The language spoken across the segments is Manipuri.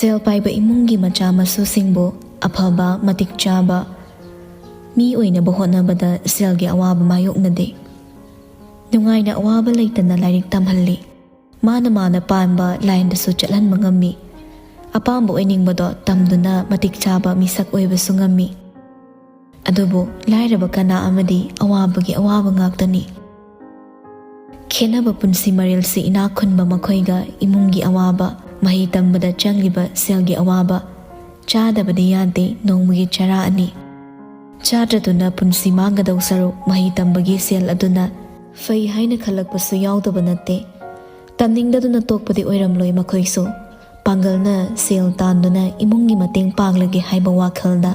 ꯁꯦꯜ ꯄꯥꯏꯕ ꯏꯃꯨꯡꯒꯤ ꯃꯆꯥ ꯃꯁꯨꯁꯤꯡꯕꯨ ꯑꯐꯕ ꯃꯇꯤꯛ ꯆꯥꯕ ꯃꯤ ꯑꯣꯏꯅꯕ ꯍꯣꯠꯅꯕꯗ ꯁꯦꯜꯒꯤ ꯑꯋꯥꯕ ꯃꯥꯌꯣꯛꯅꯗꯦ꯫ ꯅꯨꯡꯉꯥꯏꯅ ꯑꯋꯥꯕ ꯂꯩꯇꯅ ꯂꯥꯏꯔꯤꯛ ꯇꯝꯍꯜꯂꯤ꯫ ꯃꯥꯅ ꯄꯥꯝꯕ ꯂꯥꯏꯟꯗꯁꯨ ꯆꯠꯍꯟꯕ ꯉꯝꯃꯤ꯫ ꯑꯄꯥꯝꯕ ꯑꯣꯏꯅꯤꯡꯕꯗꯣ ꯇꯝꯗꯨꯅ ꯃꯇꯤꯛ ꯆꯥꯕ ꯃꯤꯁꯛ ꯑꯣꯏꯕꯁꯨ ꯉꯝꯃꯤ꯫ ꯑꯗꯨꯕꯨ ꯂꯥꯏꯔꯕ ꯀꯅꯥ ꯑꯃꯗꯤ ꯑꯋꯥꯕꯒꯤ ꯑꯋꯥꯕ ꯉꯥꯛꯇꯅꯤ꯫ ꯈꯦꯟꯅꯕ ꯄꯨꯟꯁꯤ ꯃꯔꯦꯜꯁꯤ ꯏꯅꯥꯛ ꯈꯨꯟꯕ ꯃꯈꯣꯏꯒ ꯏꯃꯨꯡꯒꯤ ꯑꯋꯥꯕ, ꯃꯍꯩ ꯇꯝꯕꯗ ꯆꯪꯂꯤꯕ ꯁꯦꯜꯒꯤ ꯑꯋꯥꯕ, ꯆꯥꯗꯕꯗꯤ ꯌꯥꯗꯦ ꯅꯣꯡꯃꯒꯤ ꯆꯔꯥ ꯑꯅꯤ꯫ ꯆꯥꯗ꯭ꯔꯗꯨꯅ ꯄꯨꯟꯁꯤ ꯃꯥꯡꯒꯗꯧ ꯁꯔꯨꯛ ꯃꯍꯩ ꯇꯝꯕꯒꯤ ꯁꯦꯜ ꯑꯗꯨꯅ ꯐꯩ ꯍꯥꯏꯅ ꯈꯜꯂꯛꯄꯁꯨ ꯌꯥꯎꯗꯕ ꯅꯠꯇꯦ꯫ ꯇꯝꯅꯤꯡꯗꯗꯨꯅ ꯇꯣꯛꯄꯗꯤ ꯑꯣꯏꯔꯝꯂꯣꯏ ꯃꯈꯣꯏꯁꯨ꯫ ꯄꯥꯡꯒꯜꯅ ꯁꯦꯜ ꯇꯥꯟꯗꯨꯅ ꯏꯃꯨꯡꯒꯤ ꯃꯇꯦꯡ ꯄꯥꯡꯂꯒꯦ ꯍꯥꯏꯕ ꯋꯥꯈꯜꯗ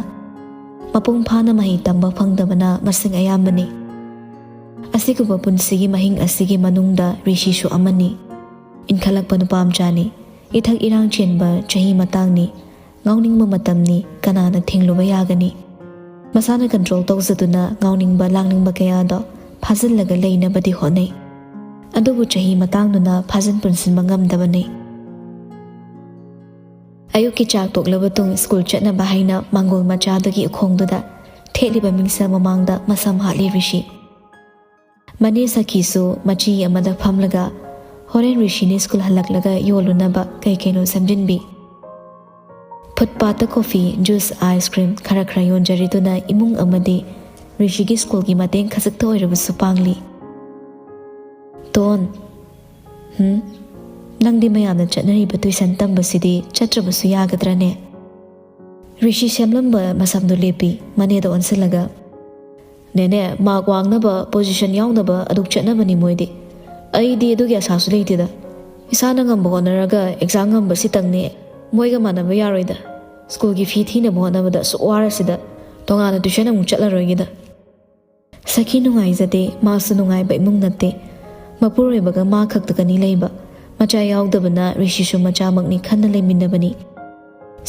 ꯃꯄꯨꯡ ꯐꯥꯅ ꯃꯍꯩ ꯇꯝꯕ ꯐꯪꯗꯕꯅ ꯃꯁꯤꯡ ꯑꯌꯥꯝꯕꯅꯤ꯫ ꯑꯁꯤꯒꯨꯝꯕ ꯄꯨꯟꯁꯤꯒꯤ ꯃꯍꯤꯡ ꯑꯁꯤꯒꯤ ꯃꯅꯨꯡꯗ ꯔꯤꯁꯤꯁꯨ ꯑꯃꯅꯤ꯫ ꯏꯟꯈꯠꯂꯛꯄ ꯅꯨꯄꯥꯃꯆꯥꯅꯤ꯫ ꯏꯊꯛ ꯏꯔꯥꯡ ꯆꯦꯟꯕ ꯆꯍꯤ ꯃꯇꯥꯡꯅꯤ꯫ ꯉꯥꯎꯅꯤꯡꯕ ꯃꯇꯝꯅꯤ꯫ ꯀꯅꯥꯅ ꯊꯤꯡꯂꯨꯕ ꯌꯥꯒꯅꯤ? ꯃꯁꯥꯅ ꯀꯟꯇ꯭ꯔꯣꯜ ꯇꯧꯖꯗꯨꯅ ꯉꯥꯎꯅꯤꯡꯕ ꯂꯥꯡꯅꯤꯡꯕ ꯀꯌꯥꯗꯣ ꯐꯥꯖꯤꯜꯂꯒ ꯂꯩꯅꯕꯗꯤ ꯍꯣꯠꯅꯩ꯫ ꯑꯗꯨꯕꯨ ꯆꯍꯤ ꯃꯇꯥꯡꯗꯨꯅ ꯐꯥꯖꯤꯟ ꯄꯨꯟꯁꯤꯟꯕ ꯉꯝꯗꯕꯅꯤ꯫ ꯑꯌꯨꯛꯀꯤ ꯆꯥꯛ ꯇꯣꯛꯂꯕ ꯇꯨꯡ ꯁ꯭ꯀꯨꯜ ꯆꯠꯅꯕ ꯍꯥꯏꯅ ꯃꯥꯡꯒꯣꯜ ꯃꯆꯥꯗꯨꯒꯤ ꯎꯈꯣꯡꯗꯨꯗ ꯊꯦꯠꯂꯤꯕ ꯃꯤꯡꯁꯦꯜ ꯃꯃꯥꯡꯗ ꯃꯁꯝ ꯍꯥꯠꯂꯤ ꯔꯤꯁꯤ꯫ ꯃꯅꯦ ꯁꯈꯤꯁꯨ ꯃꯆꯤ ꯑꯃꯗ ꯐꯝꯂꯒ ꯍꯣꯔꯦꯟ ꯔꯤꯁꯤꯅ ꯁ꯭ꯀꯨꯜ ꯍꯜꯂꯛꯂꯒ ꯌꯣꯜꯂꯨꯅꯕ ꯀꯩ-ꯀꯩꯅꯣ ꯁꯦꯝꯖꯤꯟꯕꯤ꯫ ꯐꯨꯠꯄꯥꯠꯇ ꯀꯣꯐꯤ, ꯖꯨꯁ, ꯑꯥꯏꯁ ꯀ꯭ꯔꯤꯝ ꯈꯔ ꯌꯣꯟꯖꯔꯤꯗꯨꯅ ꯏꯃꯨꯡ ꯑꯃꯗꯤ ꯔꯤꯁꯤꯒꯤ ꯁ꯭ꯀꯨꯜꯒꯤ ꯃꯇꯦꯡ ꯈꯖꯤꯛꯇ ꯑꯣꯏꯔꯕꯁꯨ ꯄꯥꯡꯂꯤ꯫ ꯇꯣꯟ, ꯅꯪꯗꯤ ꯃꯌꯥꯝꯅ ꯆꯠꯅꯔꯤꯕ ꯇꯨꯏꯁꯟ ꯇꯝꯕꯁꯤꯗꯤ ꯆꯠꯇ꯭ꯔꯕꯁꯨ ꯌꯥꯒꯗ꯭ꯔꯅꯦ? ꯔꯤꯁꯤ ꯁꯦꯝꯂꯝꯕ ꯃꯁꯝꯗꯨ ꯂꯦꯞꯄꯤ, ꯃꯅꯦꯗ ꯑꯣꯟꯁꯤꯜꯂꯒ꯫ ꯅꯦꯅꯦ, ꯃꯥꯔꯛ ꯋꯥꯡꯅꯕ, ꯄꯣꯖꯤꯁꯟ ꯌꯥꯎꯅꯕ ꯑꯗꯨꯛ ꯆꯠꯅꯕꯅꯤ ꯃꯣꯏꯗꯤ꯫ ꯑꯩꯗꯤ ꯑꯗꯨꯒꯤ ꯑꯁꯥꯁꯨ ꯂꯩꯇꯦꯗ꯫ ꯏꯁꯥꯅ ꯉꯝꯕ ꯍꯣꯠꯅꯔꯒ ꯑꯦꯛꯖꯥꯝ ꯉꯝꯕ ꯁꯤꯇꯪꯅꯤ꯫ ꯃꯣꯏꯒ ꯃꯥꯟꯅꯕ ꯌꯥꯔꯣꯏꯗ꯫ ꯁ꯭ꯀꯨꯜꯒꯤ ꯐꯤ ꯊꯤꯅꯕ ꯍꯣꯠꯅꯕꯗ ꯑꯁꯨꯛ ꯋꯥꯔꯁꯤꯗ ꯇꯣꯉꯥꯟꯅ ꯇꯨꯏꯁꯟ ꯑꯃꯨꯛ ꯆꯠꯂꯔꯣꯏꯒꯦꯗ꯫ ꯁꯈꯤ ꯅꯨꯡꯉꯥꯏꯖꯗꯦ꯫ ꯃꯥꯁꯨ ꯅꯨꯡꯉꯥꯏꯕ ꯏꯃꯨꯡ ꯅꯠꯇꯦ꯫ ꯃꯄꯨꯔꯣꯏꯕꯒ ꯃꯥ ꯈꯛꯇꯒꯅꯤ ꯂꯩꯕ꯫ ꯃꯆꯥ ꯌꯥꯎꯗꯕꯅ ꯔꯤꯁꯤꯁꯨ ꯃꯆꯥꯃꯛꯅꯤ ꯈꯟꯅ ꯂꯩꯃꯤꯟꯅꯕꯅꯤ꯫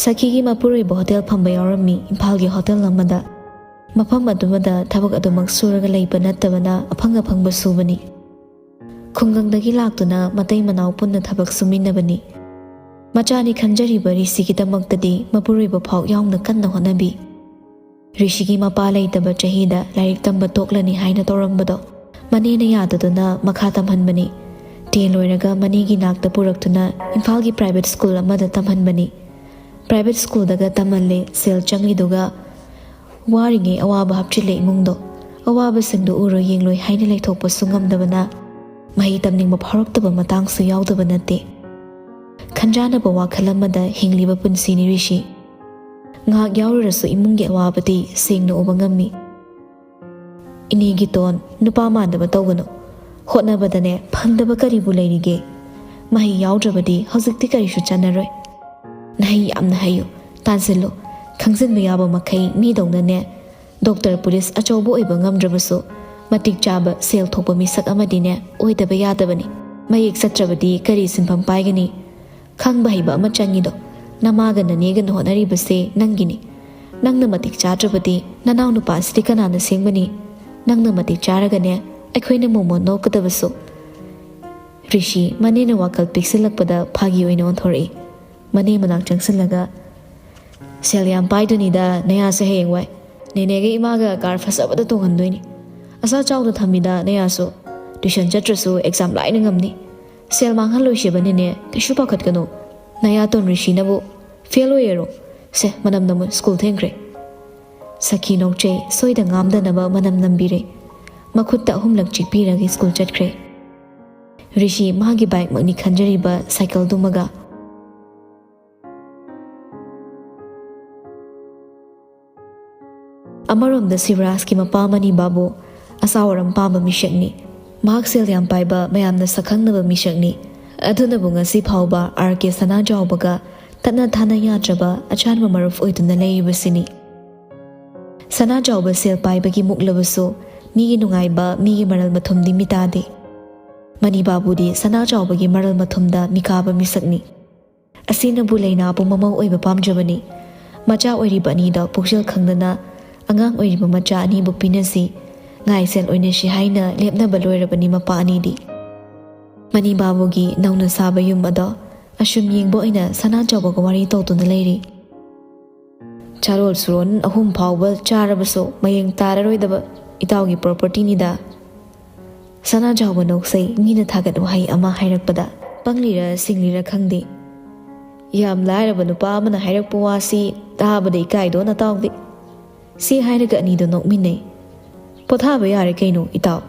ꯁꯈꯤꯒꯤ ꯃꯄꯨꯔꯣꯏꯕ ꯍꯣꯇꯦꯜ ꯐꯝꯕ ꯌꯥꯎꯔꯝꯃꯤ ꯏꯝꯐꯥꯜꯒꯤ ꯍꯣꯇꯦꯜ ꯑꯃꯗ꯫ ꯃꯐꯝ ꯑꯗꯨꯃꯗ ꯊꯕꯛ ꯑꯗꯨꯃꯛ ꯁꯨꯔꯒ ꯂꯩꯕ ꯅꯠꯇꯕꯅ ꯑꯐꯪ-ꯑꯐꯪꯕ ꯁꯨꯕꯅꯤ꯫ ꯈꯨꯡꯒꯪꯗꯒꯤ ꯂꯥꯛꯇꯨꯅ ꯃꯇꯩ ꯃꯅꯥꯎ ꯄꯨꯟꯅ ꯊꯕꯛ ꯁꯨꯃꯤꯟꯅꯕꯅꯤ꯫ ꯃꯆꯥꯅꯤ ꯈꯟꯖꯔꯤꯕ ꯔꯤꯁꯤꯒꯤꯗꯃꯛꯇꯗꯤ ꯃꯄꯨꯔꯣꯏꯕ ꯐꯥꯎ ꯌꯥꯎꯅ ꯀꯟꯅ ꯍꯣꯠꯅꯕꯤ꯫ ꯔꯤꯁꯤꯒꯤ ꯃꯄꯥ ꯂꯩꯇꯕ ꯆꯍꯤꯗ ꯂꯥꯏꯔꯤꯛ ꯇꯝꯕ ꯇꯣꯛꯂꯅꯤ ꯍꯥꯏꯅ ꯇꯧꯔꯝꯕꯗꯣ ꯃꯅꯦꯅ ꯌꯥꯗꯗꯨꯅ ꯃꯈꯥ ꯇꯝꯍꯟꯕꯅꯤ꯫ 10 ꯂꯣꯏꯔꯒ ꯃꯅꯦꯒꯤ ꯅꯥꯛꯇ ꯄꯨꯔꯛꯇꯨꯅ ꯏꯝꯐꯥꯜꯒꯤ ꯄ꯭ꯔꯥꯏꯚꯦꯠ ꯁ꯭ꯀꯨꯜ ꯑꯃꯗ ꯇꯝꯍꯟꯕꯅꯤ꯫ ꯄ꯭ꯔꯥꯏꯚꯦꯠ ꯁ꯭ꯀꯨꯜꯗꯒ ꯇꯝꯍꯜꯂꯦ, ꯁꯦꯜ ꯆꯪꯂꯤꯗꯨꯒ ꯋꯥꯔꯤꯉꯩ ꯑꯋꯥꯕ ꯍꯥꯞꯆꯤꯜꯂꯦ ꯏꯃꯨꯡꯗꯣ꯫ ꯑꯋꯥꯕꯁꯤꯡꯗꯨ ꯎꯔꯣꯏ ꯌꯦꯡꯂꯣꯏ ꯍꯥꯏꯅ ꯂꯩꯊꯣꯛꯄꯁꯨ ꯉꯝꯗꯕꯅ ꯃꯍꯩ ꯇꯝꯅꯤꯡꯕ ꯐꯥꯎꯔꯛꯇꯕ ꯃꯇꯥꯡꯁꯨ ꯌꯥꯎꯗꯕ ꯅꯠꯇꯦ꯫ ꯈꯟꯖꯥꯟꯅꯕ ꯋꯥꯈꯜ ꯑꯃꯗ ꯍꯤꯡꯂꯤꯕ ꯄꯨꯟꯁꯤꯅꯤ ꯔꯤꯁꯤ꯫ ꯉꯥꯏꯍꯥꯛ ꯌꯥꯎꯔꯨꯔꯁꯨ ꯏꯃꯨꯡꯒꯤ ꯑꯋꯥꯕꯗꯤ ꯁꯦꯡꯅ ꯎꯕ ꯉꯝꯃꯤ꯫ ꯏꯅꯦꯒꯤ ꯇꯣꯟ, ꯅꯨꯄꯥ ꯃꯥꯟꯗꯕ ꯇꯧꯒꯅꯨ꯫ ꯍꯣꯠꯅꯕꯗꯅꯦ ꯐꯪꯗꯕ ꯀꯔꯤꯕꯨ ꯂꯩꯔꯤꯒꯦ? ꯃꯍꯩ ꯌꯥꯎꯗ꯭ꯔꯕꯗꯤ ꯍꯧꯖꯤꯛꯇꯤ ꯀꯔꯤꯁꯨ ꯆꯟꯅꯔꯣꯏ꯫ ꯅꯍꯩ ꯌꯥꯝꯅ ꯍꯩꯌꯨ, ꯇꯥꯟꯁꯤꯜꯂꯨ, ꯈꯪꯖꯤꯟꯕ ꯌꯥꯕ ꯃꯈꯩ ꯃꯤꯗꯧꯅꯅꯦ ꯗꯣꯛꯇꯔ, ꯄꯨꯂꯤꯁ ꯑꯆꯧꯕ ꯑꯣꯏꯕ ꯉꯝꯗ꯭ꯔꯕꯁꯨ ꯃꯇꯤꯛ ꯆꯥꯕ ꯁꯦꯜ ꯊꯣꯛꯄ ꯃꯤꯁꯛ ꯑꯃꯗꯤꯅꯦ ꯑꯣꯏꯗꯕ ꯌꯥꯗꯕꯅꯤ꯫ ꯃꯌꯦꯛ ꯆꯠꯇ꯭ꯔꯕꯗꯤ ꯀꯔꯤ ꯁꯤꯟꯐꯝ パꯏꯒꯅꯤ? ꯈꯪꯕ ꯍꯩꯕ ꯑꯃ ꯆꯪꯉꯤꯗꯣ꯫ ꯅꯃꯥꯒ ꯅꯅꯦꯒꯅ ꯍꯣꯠꯅꯔꯤꯕꯁꯦ ꯅꯪꯒꯤꯅꯤ꯫ ꯅꯪꯅ ꯃꯇꯤꯛ ꯆꯥꯗ꯭ꯔꯕꯗꯤ ꯅꯅꯥꯎ ꯅꯨꯄꯥꯁꯤꯗꯤ ꯀꯅꯥꯅ ꯁꯦꯡꯕꯅꯤ? ꯅꯪꯅ ꯃꯇꯤꯛ ꯆꯥꯔꯒꯅꯦ ꯑꯩꯈꯣꯏꯅ ꯃꯣꯃꯣꯟ ꯅꯣꯛꯀꯗꯕꯁꯨ꯫ ꯔꯤꯁꯤ ꯃꯅꯦꯅ ꯋꯥꯀꯜ ꯄꯤꯛꯁꯤꯜꯂꯛꯄꯗ ꯐꯥꯒꯤ ꯑꯣꯏꯅ ꯑꯣꯟꯊꯣꯔꯛꯏ꯫ ꯃꯅꯦ ꯃꯅꯥꯛ ꯆꯪꯁꯤꯜꯂꯒ, ꯁꯦꯜ ꯌꯥꯝ ꯄꯥꯏꯗꯨꯅꯤꯗ ꯅꯌꯥꯁꯦ ꯍꯌꯦꯡꯋꯥꯏ꯫ ꯅꯦꯅꯦꯒ ꯏꯃꯥꯒ ꯀꯥꯔ ꯐꯖꯕꯗ ꯇꯣꯡꯍꯟꯗꯣꯏꯅꯤ꯫ ꯑꯁꯥ ꯆꯥꯎꯅ ꯊꯝꯃꯤꯗ ꯅꯌꯥꯁꯨ꯫ ꯇꯨꯏꯁꯟ ꯆꯠꯇ꯭ꯔꯁꯨ ꯑꯦꯛꯖꯥꯝ ꯂꯥꯏꯅ ꯉꯝꯅꯤ꯫ ꯁꯦꯜ ꯃꯥꯡꯍꯜꯂꯣꯏꯁꯦꯕ ꯅꯦꯅꯦ, ꯀꯩꯁꯨ ꯄꯥꯈꯠꯀꯅꯨ꯫ ꯅꯌꯥꯇꯣꯟ ꯔꯤꯁꯤꯅꯕꯨ ꯐꯦꯜ ꯑꯣꯏꯌꯦꯔꯣ? ꯁꯦ ꯃꯅꯝ ꯅꯝꯃꯨ, ꯁ꯭ꯀꯨꯜ ꯊꯦꯡꯈ꯭ꯔꯦ꯫ ꯁꯈꯤ ꯅꯣꯛꯆꯩ, ꯁꯣꯏꯗ ꯉꯥꯝꯗꯅꯕ ꯃꯅꯝ ꯅꯝꯕꯤꯔꯦ꯫ ꯃꯈꯨꯠꯇ 3ꯂꯛ ꯆꯤꯛꯄꯤꯔꯒ ꯁ꯭ꯀꯨꯜ ꯆꯠꯈ꯭ꯔꯦ꯫ ꯔꯤꯁꯤ ꯃꯥꯒꯤ ꯕꯥꯏꯛꯃꯛꯅꯤ ꯈꯟꯖꯔꯤꯕ ꯁꯥꯏꯀꯜꯗꯨꯃꯒ ꯑꯃꯔꯣꯝꯗ ꯁꯤꯕꯔꯥꯖꯀꯤ ꯃꯄꯥ ꯃꯅꯤꯕꯥꯕꯨ ꯑꯆꯥꯎ ꯑꯔꯝ ꯄꯥꯝꯕ ꯃꯤꯁꯛꯅꯤ꯫ ꯃꯍꯥꯛ ꯁꯦꯜ ꯌꯥꯝ ꯄꯥꯏꯕ ꯃꯌꯥꯝꯅ ꯁꯛꯈꯪꯅꯕ ꯃꯤꯁꯛꯅꯤ꯫ ꯑꯗꯨꯅꯕꯨ ꯉꯁꯤ ꯐꯥꯎꯕ RK ꯁꯅꯥꯖꯥꯎꯕꯒ ꯇꯠꯅ ꯊꯥꯅ ꯌꯥꯗ꯭ꯔꯕ ꯑꯆꯥꯟꯕ ꯃꯔꯨꯞ ꯑꯣꯏꯗꯨꯅ ꯂꯩꯔꯤꯕꯁꯤꯅꯤ꯫ ꯁꯅꯥꯖꯥꯎꯕ ꯁꯦꯜ ꯄꯥꯏꯕꯒꯤ ꯃꯨꯛꯂꯕꯁꯨ ꯃꯤꯒꯤ ꯅꯨꯡꯉꯥꯏꯕ, ꯃꯤꯒꯤ ꯃꯔꯜ ꯃꯊꯨꯝꯗꯤ ꯃꯤꯇꯥꯗꯦ꯫ ꯃꯅꯤꯕꯥꯕꯨꯗꯤ ꯁꯅꯥꯖꯥꯎꯕꯒꯤ ꯃꯔꯜ ꯃꯊꯨꯝꯗ ꯃꯤꯀꯥꯕ ꯃꯤꯁꯛꯅꯤ꯫ ꯑꯁꯤꯅꯕꯨ ꯂꯩꯅꯥꯕꯨ ꯃꯃꯧ ꯑꯣꯏꯕ ꯄꯥꯝꯖꯕꯅꯤ꯫ ꯃꯆꯥ ꯑꯣꯏꯔꯤꯕ ꯑꯅꯤꯗ ꯄꯨꯛꯆꯦꯜ ꯈꯪꯗꯅ ꯑꯉꯥꯡ ꯑꯣꯏꯔꯤꯕ ꯃꯆꯥ ꯑꯅꯤꯕꯨ ꯄꯤꯅꯁꯤ, ꯉꯥꯏꯁꯦꯜ ꯑꯣꯏꯅꯁꯤ ꯍꯥꯏꯅ ꯂꯦꯞꯅꯕ ꯂꯣꯏꯔꯕꯅꯤ ꯃꯄꯥ ꯑꯅꯤꯗꯤ꯫ ꯃꯅꯤꯕꯥꯕꯨꯒꯤ ꯅꯧꯅ ꯁꯥꯕ ꯌꯨꯝ ꯑꯗꯣ ꯑꯁꯨꯝ ꯌꯦꯡꯕ ꯑꯣꯏꯅ ꯁꯅꯥꯖꯥꯎꯕꯒ ꯋꯥꯔꯤ ꯇꯧꯗꯨꯅ ꯂꯩꯔꯤ꯫ ꯆꯥꯔꯣꯜ ꯁꯨꯔꯣꯟ 3 ꯐꯥꯎꯕ ꯆꯥꯔꯕꯁꯨ ꯃꯌꯦꯡ ꯇꯥꯔꯔꯣꯏꯗꯕ ꯏꯇꯥꯎꯒꯤ ꯄ꯭ꯔꯣꯄꯔꯇꯤꯅꯤꯗ꯫ ꯁꯅꯥꯖꯥꯎꯕ ꯅꯣꯛꯆꯩ ꯃꯤꯅ ꯊꯥꯒꯠ ꯋꯥꯍꯩ ꯑꯃ ꯍꯥꯏꯔꯛꯄꯗ ꯄꯪꯂꯤꯔ ꯁꯤꯡꯂꯤꯔ ꯈꯪꯗꯦ꯫ ꯌꯥꯝ ꯂꯥꯏꯔꯕ ꯅꯨꯄꯥ ꯑꯃꯅ ꯍꯥꯏꯔꯛꯄ ꯋꯥꯁꯤ ꯇꯥꯕꯗ ꯏꯀꯥꯏꯗꯣ ꯅꯇꯥꯎꯗꯤ꯫ ꯁꯤ ꯍꯥꯏꯔꯒ ꯑꯅꯤꯗꯣ ꯅꯣꯛꯃꯤꯟꯅꯩ꯫ ꯄꯣꯊꯥꯕ ꯌꯥꯔꯦ ꯀꯩꯅꯣ ꯏꯇꯥꯎ,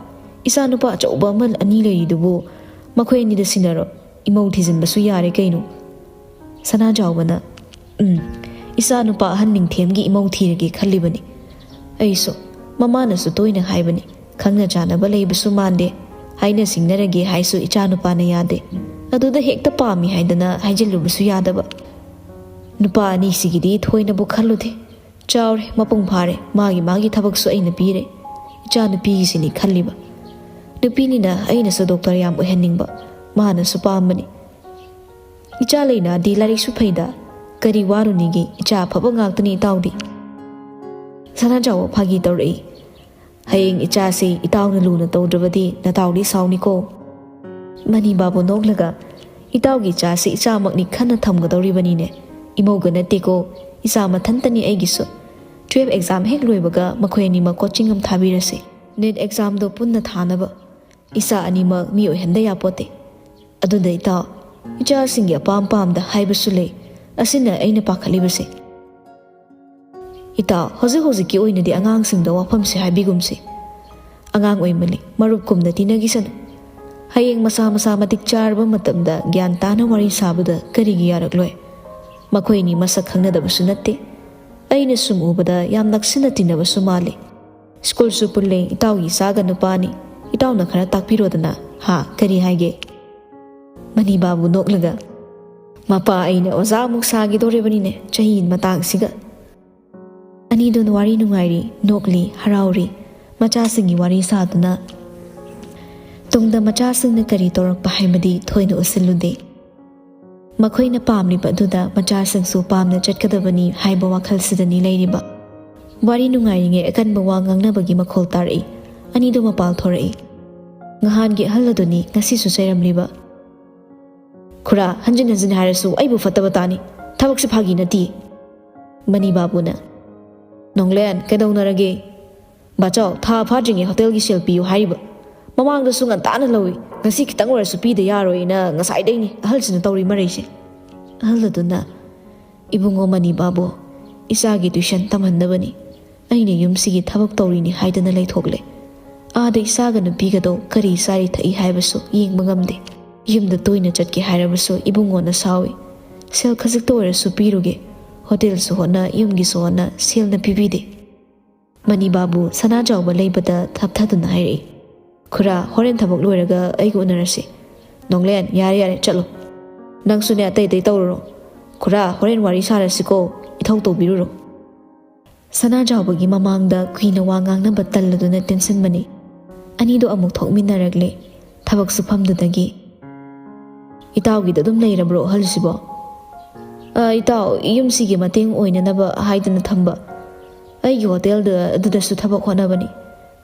ꯏꯆꯥ ꯅꯨꯄꯥ ꯑꯆꯧꯕ ꯑꯃ 2 ꯂꯩꯔꯤꯗꯨꯕꯨ ꯃꯈꯣꯏ ꯑꯅꯤꯗ ꯁꯤꯟꯅꯔꯣ, ꯏꯃꯧ ꯊꯤꯖꯤꯟꯕꯁꯨ ꯌꯥꯔꯦ ꯀꯩꯅꯣ꯫ ꯁꯅꯥꯖꯥꯎꯕꯅ ꯏꯆꯥ ꯅꯨꯄꯥ ꯑꯍꯟ ꯅꯤꯡꯊꯦꯝꯒꯤ ꯏꯃꯧ ꯊꯤꯔꯒꯦ ꯈꯜꯂꯤꯕꯅꯤ꯫ ꯑꯩꯁꯨ ꯃꯃꯥꯅꯁꯨ ꯇꯣꯏꯅ ꯍꯥꯏꯕꯅꯤ, ꯈꯪꯅ ꯆꯥꯅꯕ ꯂꯩꯕꯁꯨ ꯃꯥꯟꯗꯦ, ꯍꯥꯏꯅ ꯁꯤꯡꯅꯔꯒꯦ ꯍꯥꯏꯁꯨ ꯏꯆꯥ ꯅꯨꯄꯥꯅ ꯌꯥꯗꯦ, ꯑꯗꯨꯗ ꯍꯦꯛꯇ ꯄꯥꯝꯃꯤ ꯍꯥꯏꯗꯅ ꯍꯥꯏꯖꯤꯜꯂꯨꯕꯁꯨ ꯌꯥꯗꯕ꯫ ꯅꯨꯄꯥ ꯑꯅꯤꯁꯤꯒꯤꯗꯤ ꯊꯣꯏꯅꯕꯨ ꯈꯜꯂꯨꯗꯦ, ꯆꯥꯎꯔꯦ ꯃꯄꯨꯡ ꯐꯥꯔꯦ, ꯃꯥꯒꯤ ꯊꯕꯛꯁꯨ ꯑꯩꯅ ꯄꯤꯔꯦ, ꯏꯆꯥ ꯅꯨꯄꯤꯒꯤꯁꯤꯅꯤ ꯈꯜꯂꯤꯕ꯫ ꯅꯨꯄꯤꯅꯤꯅ ꯑꯩꯅꯁꯨ ꯗꯣꯛꯇꯔ ꯌꯥꯝ ꯑꯣꯏꯍꯟꯅꯤꯡꯕ, ꯃꯥꯅꯁꯨ ꯄꯥꯝꯕꯅꯤ꯫ ꯏꯆꯥ ꯂꯩꯅꯥꯗꯤ ꯂꯥꯏꯔꯤꯛꯁꯨ ꯐꯩꯗ, ꯀꯔꯤ ꯋꯥꯔꯨꯅꯤꯒꯦ, ꯏꯆꯥ ꯑꯐꯕ ꯉꯥꯛꯇꯅꯤ ꯏꯇꯥꯎꯗꯤ꯫ ꯁꯅꯥꯖꯥꯎꯕ ꯐꯥꯒꯤ ꯇꯧꯔꯛꯏ꯫ ꯍꯌꯦꯡ ꯏꯆꯥꯁꯤ ꯏꯇꯥꯎꯅ ꯂꯨꯅ ꯇꯧꯗ꯭ꯔꯕꯗꯤ ꯅꯇꯥꯎꯗꯤ ꯁꯥꯎꯅꯤꯀꯣ꯫ ꯃꯅꯤꯕꯥꯕꯨ ꯅꯣꯛꯂꯒ ꯏꯇꯥꯎꯒꯤ ꯏꯆꯥꯁꯤ ꯏꯆꯥꯃꯛꯅꯤ ꯈꯟꯅ ꯊꯝꯒꯗꯧꯔꯤꯕꯅꯤꯅꯦ, ꯏꯃꯧꯒ ꯅꯠꯇꯦꯀꯣ, ꯏꯆꯥ ꯃꯊꯟꯇꯅꯤ ꯑꯩꯒꯤꯁꯨ꯫ 12 ꯑꯦꯛꯖꯥꯝ ꯍꯦꯛ ꯂꯣꯏꯕꯒ ꯃꯈꯣꯏ ꯑꯅꯤꯃꯛ ꯀꯣꯆꯤꯡ ꯑꯃ ꯊꯥꯕꯤꯔꯁꯤ, ꯅꯦꯠ ꯑꯦꯛꯖꯥꯝꯗꯣ ꯄꯨꯟꯅ ꯊꯥꯅꯕ꯫ ꯏꯆꯥ ꯑꯅꯤꯃꯛ ꯃꯤ ꯑꯣꯏꯍꯟꯗ ꯌꯥꯄꯣꯠꯇꯦ꯫ ꯑꯗꯨꯗ ꯏꯇꯥꯎ, ꯏꯆꯥꯁꯤꯡꯒꯤ ꯑꯄꯥꯝ ꯄꯥꯝꯗ ꯍꯥꯏꯕꯁꯨ ꯂꯩ, ꯑꯁꯤꯅ ꯑꯩꯅ ꯄꯥꯈꯠꯂꯤꯕꯁꯦ꯫ ꯏꯇꯥꯎ, ꯍꯧꯖꯤꯛꯀꯤ ꯑꯣꯏꯅꯗꯤ ꯑꯉꯥꯡꯁꯤꯡꯗ ꯋꯥꯐꯝꯁꯦ ꯍꯥꯏꯕꯤꯒꯨꯝꯁꯤ꯫ ꯑꯉꯥꯡ ꯑꯣꯏꯃꯜꯂꯤ, ꯃꯔꯨꯞꯀꯨꯝꯅ ꯇꯤꯟꯅꯈꯤꯁꯅꯨ꯫ ꯍꯌꯦꯡ ꯃꯁꯥ ꯃꯇꯤꯛ ꯆꯥꯔꯕ ꯃꯇꯝꯗ ꯒ꯭ꯌꯥꯟ ꯇꯥꯅ ꯋꯥꯔꯤ ꯁꯥꯕꯗ ꯀꯔꯤꯒꯤ ꯌꯥꯔꯛꯂꯣꯏ? ꯃꯈꯣꯏ ꯑꯅꯤ ꯃꯁꯛ ꯈꯪꯅꯗꯕꯁꯨ ꯅꯠꯇꯦ, ꯑꯩꯅ ꯁꯨꯝ ꯎꯕꯗ ꯌꯥꯝ ꯅꯛꯁꯤꯟꯅ ꯇꯤꯟꯅꯕꯁꯨ ꯃꯥꯜꯂꯤ꯫ ꯁ꯭ꯀꯨꯜꯁꯨ ꯄꯨꯜꯂꯦ, ꯏꯇꯥꯎꯒꯤ ꯏꯆꯥꯒ ꯅꯨꯄꯥꯅꯤ, ꯏꯇꯥꯎꯅ ꯈꯔ ꯇꯥꯛꯄꯤꯔꯣꯗꯅ, ꯀꯔꯤ ꯍꯥꯏꯒꯦ? ꯃꯅꯤꯕꯥꯕꯨ ꯅꯣꯛꯂꯒ ꯃꯄꯥ ꯑꯩꯅ ꯑꯣꯖꯥ ꯑꯃꯨꯛ ꯁꯥꯈꯤꯗꯧꯔꯤꯕꯅꯤꯅꯦ ꯆꯍꯤ ꯃꯇꯥꯡꯁꯤꯒ꯫ ꯑꯅꯤꯗꯨ ꯋꯥꯔꯤ ꯅꯨꯡꯉꯥꯏꯔꯤ, ꯅꯣꯛꯂꯤ, ꯍꯔꯥꯎꯔꯤ, ꯃꯆꯥꯁꯤꯡꯒꯤ ꯋꯥꯔꯤ ꯁꯥꯗꯨꯅ꯫ ꯇꯨꯡꯗ ꯃꯆꯥꯁꯤꯡꯅ ꯀꯔꯤ ꯇꯧꯔꯛꯄ ꯍꯥꯏꯕꯗꯤ ꯊꯣꯏꯅ ꯎꯁꯤꯜꯂꯨꯗꯦ꯫ ꯃꯈꯣꯏꯅ ꯄꯥꯝꯂꯤꯕ ꯑꯗꯨꯗ ꯃꯆꯥꯁꯤꯡꯁꯨ ꯄꯥꯝꯅ ꯆꯠꯀꯗꯕꯅꯤ ꯍꯥꯏꯕ ꯋꯥꯈꯜꯁꯤꯗꯅꯤ ꯂꯩꯔꯤꯕ꯫ ꯋꯥꯔꯤ ꯅꯨꯡꯉꯥꯏꯔꯤꯉꯩ ꯑꯀꯟꯕ ꯋꯥ ꯉꯥꯡꯅꯕꯒꯤ ꯃꯈꯣꯜ ꯇꯥꯔꯛꯏ꯫ ꯑꯅꯤꯗꯨ ꯃꯄꯥꯜ ꯊꯣꯔꯛꯏ꯫ ꯅꯍꯥꯟꯒꯤ ꯑꯍꯜ ꯑꯗꯨꯅꯤ ꯉꯁꯤꯁꯨ ꯆꯩꯔꯝꯂꯤꯕ꯫ ꯈꯨꯔꯥ, ꯍꯟꯖꯤꯟ ꯍꯥꯏꯔꯁꯨ ꯑꯩꯕꯨ ꯐꯠꯇꯕ ꯇꯥꯅꯤ, ꯊꯕꯛꯁꯦ ꯐꯥꯒꯤ ꯅꯠꯇꯦ꯫ ꯃꯅꯤꯕꯥꯕꯨꯅ ꯅꯣꯡꯂꯦꯟ, ꯀꯩꯗꯧꯅꯔꯒꯦ? ꯕꯥꯆꯧ, ꯊꯥ ꯐꯥꯗ꯭ꯔꯤꯉꯩ ꯍꯣꯇꯦꯜꯒꯤ ꯁꯦꯜ ꯄꯤꯌꯨ ꯍꯥꯏꯔꯤꯕ, ꯃꯃꯥꯡꯗꯁꯨ ꯉꯟꯇꯥꯅ ꯂꯧꯏ, ꯉꯁꯤ ꯈꯤꯇꯪ ꯑꯣꯏꯔꯁꯨ ꯄꯤꯗ ꯌꯥꯔꯣꯏꯅ ꯉꯁꯥꯏꯗꯩꯅꯤ ꯑꯍꯜꯁꯤꯅ ꯇꯧꯔꯤ ꯃꯔꯩꯁꯦ꯫ ꯑꯍꯜ ꯑꯗꯨꯅ ꯏꯕꯨꯡꯉꯣ ꯃꯅꯤꯕꯥꯕꯨ, ꯏꯆꯥꯒꯤ ꯇ꯭ꯌꯨꯁꯟ ꯇꯝꯍꯟꯅꯕꯅꯤ, ꯑꯩꯅ ꯌꯨꯝꯁꯤꯒꯤ ꯊꯕꯛ ꯇꯧꯔꯤꯅꯤ ꯍꯥꯏꯗꯅ ꯂꯩꯊꯣꯛꯂꯦ꯫ ꯑꯥꯗ ꯏꯆꯥꯒ ꯅꯨꯄꯤꯒꯗꯣ ꯀꯔꯤ ꯆꯥꯔꯤ ꯊꯛꯏ ꯍꯥꯏꯕꯁꯨ ꯌꯦꯡꯕ ꯉꯝꯗꯦ꯫ ꯌꯨꯝꯗ ꯇꯣꯏꯅ ꯆꯠꯀꯦ ꯍꯥꯏꯔꯕꯁꯨ ꯏꯕꯨꯡꯉꯣꯅ ꯁꯥꯎꯏ꯫ ꯁꯦꯜ ꯈꯖꯤꯛꯇ ꯑꯣꯏꯔꯁꯨ ꯄꯤरुगे, ꯍꯣꯇꯦꯜꯁꯨ ꯍꯣꯠꯅ ꯌꯨꯝꯒꯤꯁꯨ ꯍꯣꯠꯅ ꯁꯦꯜꯅ ꯄꯤꯕꯤꯗꯦ꯫ ꯃꯅꯤꯕꯥꯕꯨ ꯁꯅꯥꯖꯥꯎꯕ ꯂꯩꯕꯗ ꯊꯞꯊꯗꯨꯅ ꯍꯥꯏꯔꯛꯏ꯫ ꯈꯨꯔꯥ, ꯍꯣꯔꯦꯟ ꯊꯕꯛ ꯂꯣꯏꯔꯒ ꯑꯩꯒ ꯎꯅꯔꯁꯤ꯫ ꯅꯣꯡꯂꯦꯟ, ꯌꯥꯔꯦ ꯆꯠꯂꯣ, ꯅꯪꯁꯨꯅꯦ ꯑꯇꯩ ꯇꯧꯔꯨꯔꯣ꯫ ꯈꯨꯔꯥ, ꯍꯣꯔꯦꯟ ꯋꯥꯔꯤ ꯁꯥꯔꯁꯤꯀꯣ, ꯏꯊꯧ ꯇꯧꯕꯤꯔꯨꯔꯣ꯫ ꯁꯅꯥꯖꯥꯎꯕꯒꯤ ꯃꯃꯥꯡꯗ ꯀꯨꯏꯅ ꯋꯥ ꯉꯥꯡꯅꯕ ꯇꯜꯂꯗꯨꯅ ꯇꯦꯟꯁꯤꯟꯕꯅꯤ꯫ ꯑꯅꯤꯗꯨ ꯑꯃꯨꯛ ꯊꯣꯛꯃꯤꯟꯅꯔꯛꯂꯦ ꯊꯕꯛ ꯁꯨꯐꯝꯗꯨꯗꯒꯤ꯫ ꯏꯇꯥꯎꯒꯤꯗ ꯑꯗꯨꯝ ꯂꯩꯔꯕ꯭ꯔꯣ ꯑꯍꯜꯁꯤꯕꯣ? ꯏꯇꯥꯎ, ꯌꯨꯝꯁꯤꯒꯤ ꯃꯇꯦꯡ ꯑꯣꯏꯅꯅꯕ ꯍꯥꯏꯗꯅ ꯊꯝꯕ, ꯑꯩꯒꯤ ꯍꯣꯇꯦꯜꯗ ꯑꯗꯨꯗꯁꯨ ꯊꯕꯛ ꯍꯣꯠꯅꯕꯅꯤ꯫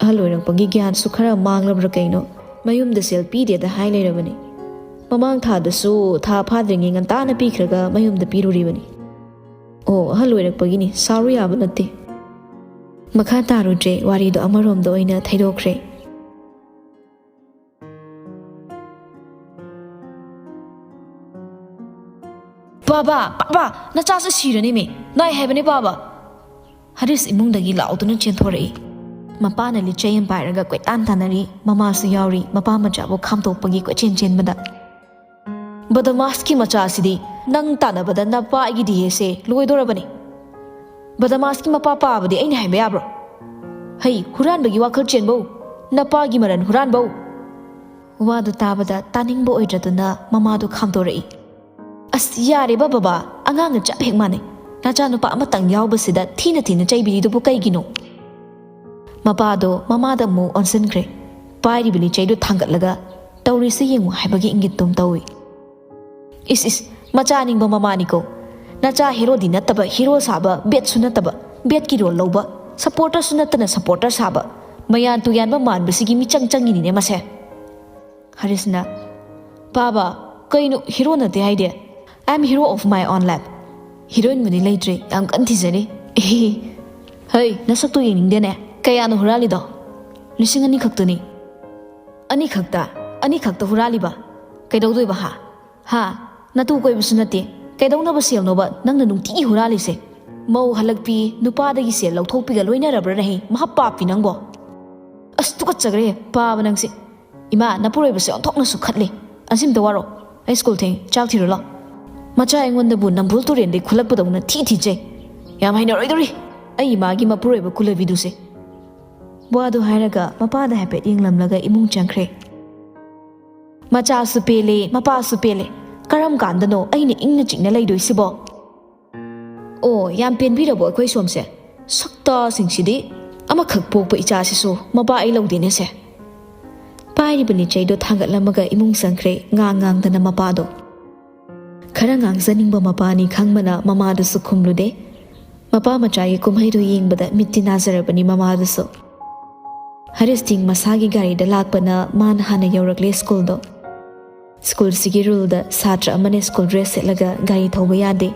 ꯑꯍꯜ ꯑꯣꯏꯔꯛꯄꯒꯤ ꯒ꯭ꯌꯥꯟꯁꯨ ꯈꯔ ꯃꯥꯡꯂꯕ꯭ꯔꯥ ꯀꯩꯅꯣ, ꯃꯌꯨꯝꯗ ꯁꯦꯜ ꯄꯤꯗꯦꯗ ꯍꯥꯏ ꯂꯩꯔꯕꯅꯤ꯫ ꯃꯃꯥꯡ ꯊꯥꯗꯁꯨ ꯊꯥ ꯐꯥꯗ꯭ꯔꯤꯉꯩ ꯉꯟꯇꯥꯅ ꯄꯤꯈ꯭ꯔꯒ ꯃꯌꯨꯝꯗ ꯄꯤꯔꯨꯔꯤꯕꯅꯤ꯫ ꯑꯣ, ꯑꯍꯜ ꯑꯣꯏꯔꯛꯄꯒꯤꯅꯤ, ꯁꯥꯎꯔꯨ ꯌꯥꯕ ꯅꯠꯇꯦ꯫ ꯃꯈꯥ ꯇꯥꯔꯨꯗ꯭ꯔꯦ, ꯋꯥꯔꯤꯗꯣ ꯑꯃꯔꯣꯝꯗ ꯑꯣꯏꯅ ꯊꯩꯗꯣꯛꯈ꯭ꯔꯦ꯫ ꯕꯥꯕꯥ, ꯅꯆꯥꯁꯦ ꯁꯤꯔꯅꯤꯃꯤ, ꯅꯥꯏ ꯍꯥꯏꯕꯅꯤ ꯕꯥꯕꯥ꯫ ꯍꯔꯤꯁ ꯏꯃꯨꯡꯗꯒꯤ ꯂꯥꯎꯗꯨꯅ ꯆꯦꯟꯊꯣꯔꯛꯏ꯫ ꯃꯄꯥꯅ ꯂꯤꯆꯩ ꯑꯃ ꯄꯥꯏꯔꯒ ꯀꯣꯏꯇꯥꯟ ꯇꯥꯟꯅꯔꯤ, ꯃꯃꯥꯁꯨ ꯌꯥꯎꯔꯤ, ꯃꯄꯥ ꯃꯆꯥꯕꯨ ꯈꯥꯝꯇꯣꯛꯄꯒꯤ ꯀꯣꯏꯆꯦꯟ ꯆꯦꯟꯕꯗ꯫ ꯕꯗꯃꯥꯁꯀꯤ ꯃꯆꯥꯁꯤꯗꯤ ꯅꯪ ꯇꯥꯟꯅꯕꯗ ꯅꯄꯥ ꯑꯩꯒꯤ ꯗꯤꯍꯦꯁꯦ ꯂꯣꯏꯗꯣꯔꯕꯅꯤ꯫ ꯕꯗꯃꯥꯁꯀꯤ ꯃꯄꯥ ꯄꯥꯕꯗꯤ ꯑꯩꯅ ꯍꯥꯏꯕ ꯌꯥꯕ꯭ꯔꯣ? ꯍꯩ, ꯍꯨꯔꯥꯟꯕꯒꯤ ꯋꯥꯈꯜ ꯆꯦꯟꯕꯧ, ꯅꯄꯥꯒꯤ ꯃꯔꯟ ꯍꯨꯔꯥꯟꯕꯧ꯫ ꯋꯥꯗꯨ ꯇꯥꯕꯗ ꯇꯥꯅꯤꯡꯕ ꯑꯣꯏꯗ꯭ꯔꯗꯨꯅ ꯃꯃꯥꯗꯨ ꯈꯥꯝꯗꯣꯔꯛꯏ꯫ ꯑꯁ ꯌꯥꯔꯦꯕ ꯕꯕꯥ, ꯑꯉꯥꯡꯅ ꯆꯞ ꯍꯦꯛ ꯃꯥꯟꯅꯩ, ꯅꯆꯥꯅꯨꯄꯥ ꯑꯃꯇꯪ ꯌꯥꯎꯕꯁꯤꯗ ꯊꯤꯅ ꯆꯩꯕꯤꯔꯤꯗꯨꯕꯨ ꯀꯩꯒꯤꯅꯣ? ꯃꯄꯥꯗꯣ ꯃꯃꯥꯗ ꯑꯃꯨꯛ ꯑꯣꯟꯁꯤꯟꯈ꯭ꯔꯦ, ꯄꯥꯏꯔꯤꯕ ꯂꯤꯆꯩꯗꯨ ꯊꯥꯡꯒꯠꯂꯒ ꯇꯧꯔꯤꯁꯤ ꯌꯦꯡꯉꯨ ꯍꯥꯏꯕꯒꯤ ꯏꯪꯒꯤꯠꯇꯨꯝ ꯇꯧꯏ꯫ ꯏꯁ ꯃꯆꯥ ꯅꯤꯡꯕ ꯃꯃꯥꯅꯤꯀꯣ, ꯅꯆꯥ ꯍꯦꯔꯣꯗꯤ ꯅꯠꯇꯕ ꯍꯦꯔꯣ ꯁꯥꯕ, ꯕꯦꯠꯁꯨ ꯅꯠꯇꯕ ꯕꯦꯠꯀꯤ ꯔꯣꯜ ꯂꯧꯕ, ꯁꯄꯣꯔꯇꯔꯁꯨ ꯅꯠꯇꯅ ꯁꯄꯣꯔꯇꯔ ꯁꯥꯕ, ꯃꯌꯥꯟ ꯇꯨꯌꯥꯟꯕ ꯃꯥꯟꯕꯁꯤꯒꯤ ꯃꯤꯆꯪ ꯆꯪꯉꯤꯅꯤꯅꯦ ꯃꯁꯦ꯫ ꯍꯔꯤꯁꯅ ꯕꯥꯕꯥ, ꯀꯩꯅꯣ ꯍꯦꯔꯣ ꯅꯠꯇꯦ ꯍꯥꯏꯗꯦ? I am hero of my own life heroine muni leitre yam kan thijani hey nasaktu yengning ne kaya no hurali do lising ani khaktuni ani khakta hurali ba kaidau doi ba ha natu koi busunate kaidau na ba sel no ba nang na nungti hurali se mau halakpi nupa da gi sel lauthok pi ga loina rabra nahi maha papi nang bo as tu ka chagre pa ba nang se ima napuroi ba se onthok na su khatli asim da waro high school thing chak thiro lo macha engon da bu nambul tu ren de khulak pa dong na thi je yam haina roi dori ai ma gi mapuroi ba kulavi du se bwa du hairaga mapa da happy inglam laga imung changkhre macha su pele mapa su pele karam kan da no ai ni ingna chingna lai doi sibo oh yam pen bi da boy khoi som se sakta sing sidi ama khak pok pa icha si su mapa ai lo de ne se pai ri bani chai do thangat lamaga imung sangkhre ngang da na mapa do khara ngang zaning ba mapa ni khangmana mama da su khumlu de mapa macha ye kumhai do yeng bada mitti nazara bani mama da su Haris ting masagi gari da lakpana man hana yaurakle school do school sigi rule da satra amane school dress setlaga gari thoba yade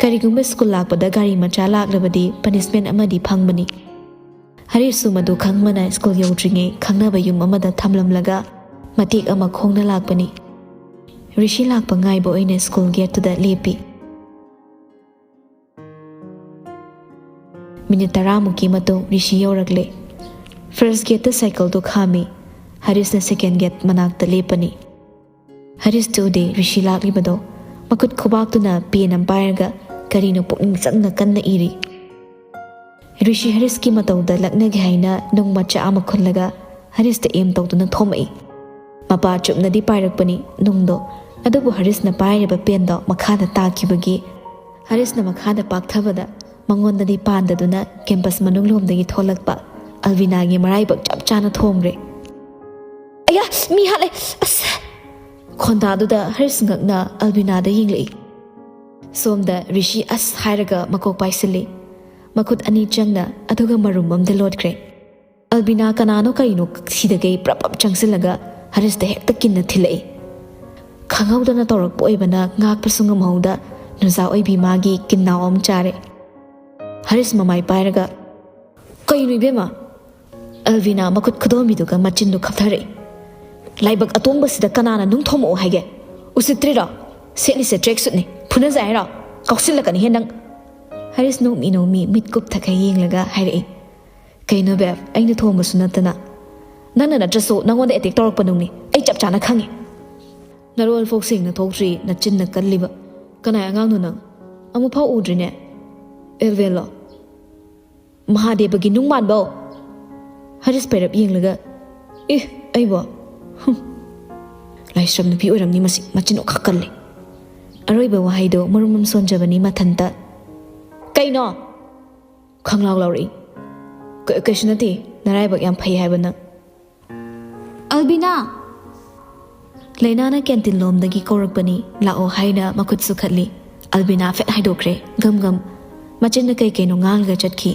karigumba school lakpada gari macha laklabadi punishment amadi phangbani Haris su madu khangmana school yautringe khangnaba yum amada thamlamlaga matik ama khongna lakpani rishi lakpa ngai bo ine school gate to da lepi minute 10 muki matung rishi yaurakle First gate the cycle to khami Haris na second gate manak ta lepani Haris today rishi lakli bado makut khubak tu na pen empire ga kari no pung sang na kan na iri rishi Haris ki matau da lakna gi haina nong macha ama khullaga Haris ta aim tau tu na thomai mapa chup na di pairak pani nong do adabu Haris na paire ba pen do makha da ta ki bagi Haris na makha da pak thabada mangon da di pan da duna campus manung lom da gi tholak pa Alvina gi marai bak chap chana thomre aya mi hale as khonda du da Haris ngakna Alvina da yinglei somda rishi as hairaga makok paisili makut ani changna aduga marum am de lodkre Alvina kanano kaino sidagei prapap changsilaga Haris da hekta kinna thilei khangau da na torak poibana ngak pasungam hauda nuza oibi magi kinna om chare Haris mamai pairaga kaino ibema Alvina makut khadomi duga machin du khapthare laibak atong basida kanana nung thomo haige usitri ra seli se track suit ni phuna jai ra kausil la kan hendang Haris no mi mit kup thakai yeng laga haire kaino be aina thoma sunatana nana na traso nangonda etik torok panung ni ai chap chana khangi narol folk sing na thokri na chin na kalliba kana angang nu nang amu phau udri ne elvelo mahadeva gi nung man bo Haris perap yeng laga ai bo lai shram nupi oram ni masi machin okhakkal le aroi ba wahai do marumum sonjabani mathanta kaino khanglaw lawri kashnati narai bak yam phai hai bana Albina Laina na canteen lom dagi korak bani lao haina makut su khatli Albina fet hai dokre gam machin na kai kaino ngang ga chatki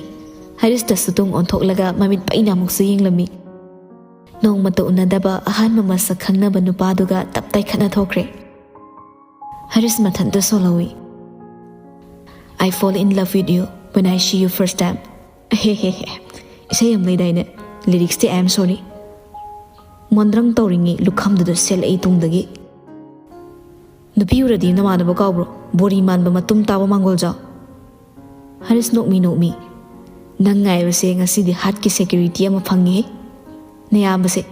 Haris ta sutung onthok laga mamit paina muksu yinglami nong mata unadaba ahan mama sa khangna banu paduga taptai khana thokre Haris mathanta solawi I fall in love with you when I see you first time isay am lay daine lyrics ti I am sorry mondrang tawringi lukham du sel ai tungdagi nupi uradi namana ba kawbro bori man ba matum tawa mangol ja Haris nok mi nangai base ngasi di hat ki security ama phangi naya base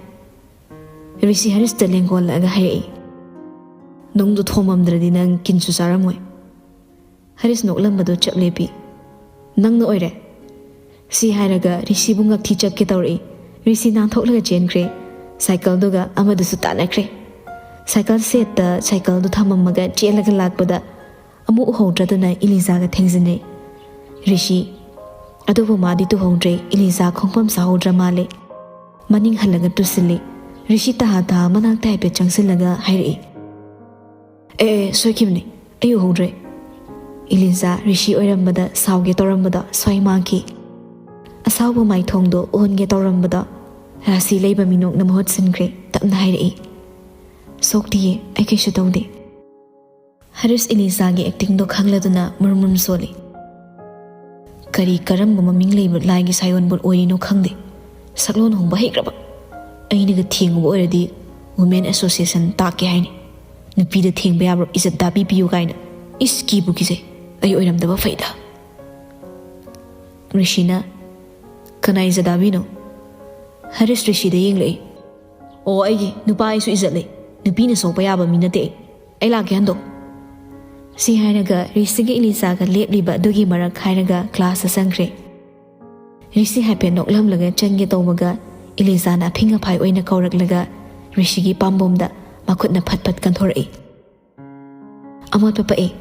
rishi Haris ta lengol laga hai nong du thomam dradi nang kinsu saramoi Haris nok lam badu chap lepi nang no oire si hairaga rishi bunga thi chak ke tawri rishi nang thok laga chen kre cycle duga amadu su ta nakre cycle set ta cycle du thamam maga chelaga lakpada amu hodra duna Eliza ga thengzine rishi adubu madi tu hongre Eliza khongpam sahodra male maning halaga tusili rishi ta ha manak tai pe changsilaga hairi soikimni ayu hongre Eliza rishi oirambada sauge torambada soimaki asabu mai thongdo onge torambada rasi leiba minok namhot sinkre tapna hairi sokti ai ke shutaude Haris Elizagi acting do khangladuna murmur soli. Kari karam maming labor lagi sayon bol oi no khangde. Saklon hong bahik raba. Aini ga thing bo already Women Association ta ke haini. Nupi da thing ba yabro is a dabi piu kaina. Is ki bu ki se. Ay oiram da ba faida. Rishina kana is a dabi no. Haris Rishi da yeng lei. O ai nupa isu is le. Nupi na so ba yaba mi na te. Ai la ke hando. Si hainaga Rishi ga Elisa ga lep liba dugi marak hainaga class sangre. Rishi happen nok lam laga change tawmaga Elisa na phinga phai oina kaurak laga Rishi gi pambom da makut na phat phat kan thorai. Amot papa e.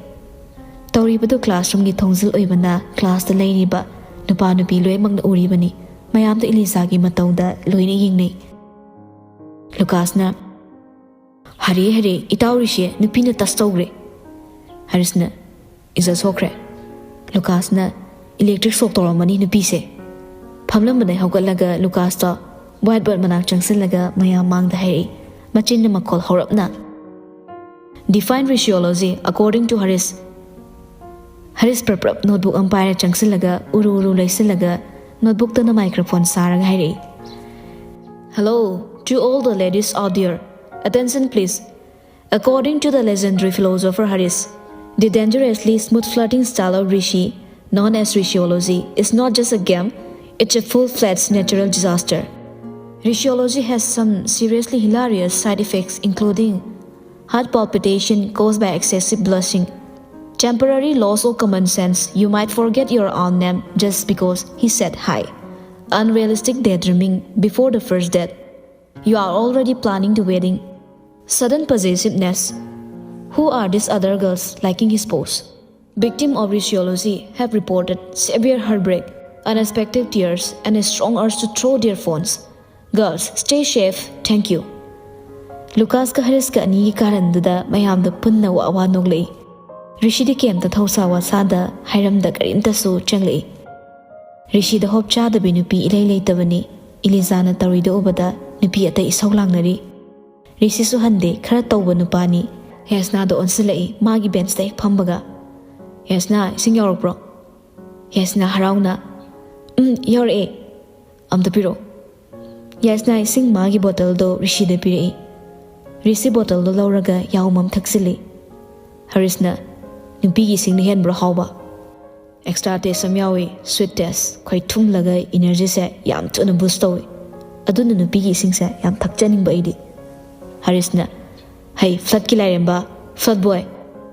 Tauri badu classroom gi thongzil oibana class da laini ba nupa nupi loi mang na uri bani mayam da Elisa gi matau da loina yingnei. Lucas na Hare hare itaw Rishi nupi na tas tawgre. Haris na iza sokre. Lucas na electric sok toramani nupi se. Phamlam bane hawgalaga Lucas ta whiteboard manak changsilaga mayam mang da hai machin na makol horap na. Define rheology according to Haris. Haris prap notebook umpire changsilaga uru laisilaga notebook ta na microphone saraga hai. Hello to all the ladies out there. Attention please. According to the legendary philosopher Haris, the dangerously smooth flirting style of Rishi, known as rheology, is not just a game, it's a full-fledged natural disaster. Rheology has some seriously hilarious side effects including heart palpitation caused by excessive blushing, temporary loss of common sense, you might forget your own name just because he said hi, unrealistic daydreaming before the first date, you are already planning the wedding, sudden possessiveness, who are these other girls liking his pose? Victims of rheology have reported severe heartbreak, unexpected tears, and a strong urge to throw their phones. Girls, stay safe. Thank you. Lucas ka Haris ka ani karan da mayam da punna wa wa noglei. Rishi di kem ta thausa wa sada hairam da karim ta su changlei. Rishi da hop cha da binupi ilai lei tabani. Ilizana tari da obada nupi ata isau lang nari. Rishi su hande khara tawba nupani. Yasna da onsilai magi bench da pambaga. Yasna sing yaurok bro. Yasna harauna. Yaur e. Am da piro. Yasna sing magi bottle do Rishi da piri. Rishi bottle do lauraga yaumam thaksili. Harisna nupi gi sing ni hen bro hawba. Extra taste sam yawi sweet taste khoi thum laga energy se yam tuna boost tawi. Aduna nupi gi sing se yam thakchaning ba idi. Harisna hey flood ki lairemba flood boy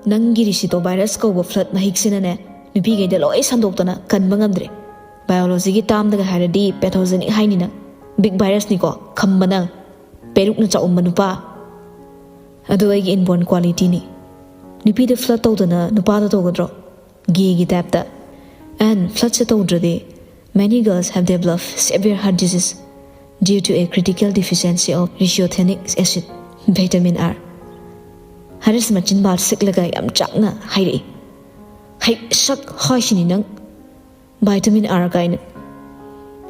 nangi Rishi to virus ko bo flood mahik sinane nupi gi de loi sandoktana kan bangamdre. Biology gi tam daga haradi pathogenic hainina big virus ni ko khambana peruk na chaum manupa adu ai inborn quality ni nupi de flood tawdana nupa da togodro gi tap ta and flood se tawdrade many girls have developed severe heart disease due to a critical deficiency of rheothenic acid vitamin R. Haris machin bal siklaga yam chakna hairi hai sak hoishini nang vitamin R kain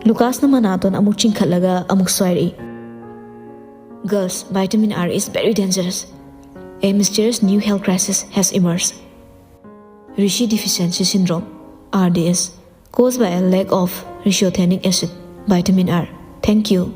Lucas na manaton amuk chingkhalaga amuk swairi. Girls, vitamin R is very dangerous. A mysterious new health crisis has emerged. Rishi deficiency syndrome (RDS) caused by a lack of rheothenic acid, vitamin R. Thank you.